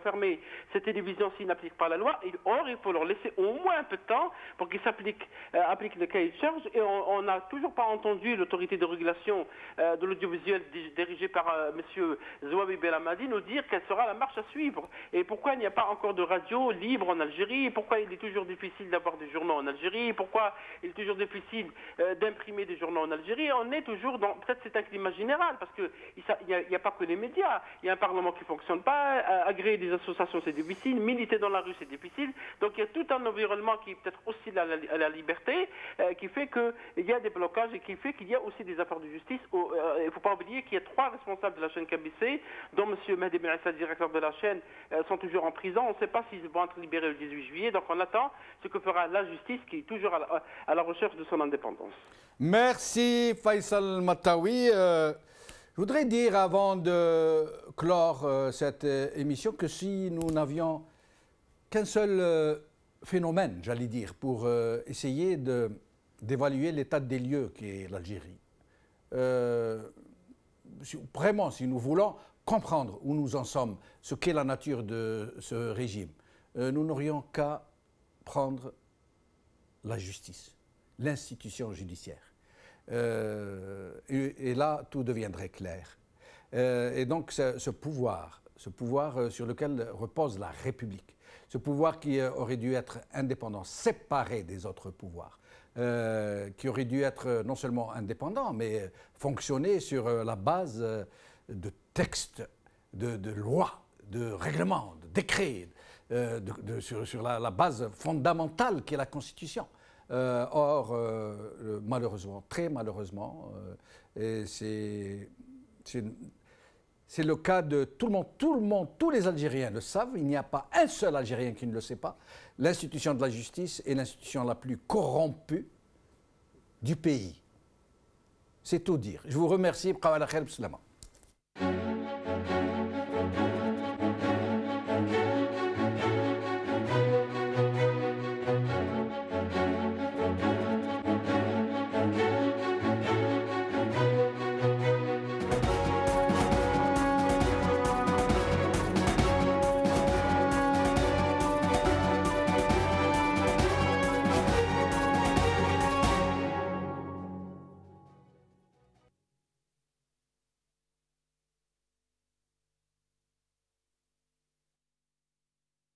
fermer ces télévisions s'ils n'appliquent pas la loi. Or, il faut leur laisser au moins un peu de temps pour qu'ils appliquent le cahier de charge. Et on n'a toujours pas entendu l'autorité de régulation de l'audiovisuel dirigée par M. Zouabi Belhamadi nous dire quelle sera la marche à suivre. Et pourquoi il n'y a pas encore de radio libre en Algérie? Et pourquoi il est toujours difficile d'avoir des journaux en Algérie? Pourquoi il est toujours difficile d'imprimer des journaux en Algérie? On est toujours dans, peut-être c'est un climat général, parce qu'il n'y a pas que les médias. Il y a un parlement qui ne fonctionne pas, agréer des associations c'est difficile, militer dans la rue c'est difficile. Donc il y a tout un environnement qui est peut-être hostile à la liberté, qui fait qu'il y a des blocages et qui fait qu'il y a aussi des affaires de justice. Il ne faut pas oublier qu'il y a 3 responsables de la chaîne KBC, dont M. Mehdi Ben Issa, directeur de la chaîne, sont toujours en prison. On ne sait pas s'ils vont être libérés le 18 juillet. Donc on attend ce que fera la justice, qui est toujours à la recherche de son indépendance. Merci Faisal Matawi. Je voudrais dire avant de clore cette émission que si nous n'avions qu'un seul phénomène, j'allais dire, pour essayer d'évaluer l'état des lieux qui est l'Algérie, vraiment si nous voulons comprendre où nous en sommes, ce qu'est la nature de ce régime, nous n'aurions qu'à prendre la justice, l'institution judiciaire. Et là, tout deviendrait clair. Et donc, ce pouvoir sur lequel repose la République, ce pouvoir qui aurait dû être indépendant, séparé des autres pouvoirs, qui aurait dû être non seulement indépendant, mais fonctionner sur la base de textes, de lois, de règlements, de décrets, sur la base fondamentale qui est la Constitution. Or, malheureusement, très malheureusement, c'est le cas de tout le monde, tous les Algériens le savent, il n'y a pas un seul Algérien qui ne le sait pas. L'institution de la justice est l'institution la plus corrompue du pays. C'est tout dire. Je vous remercie.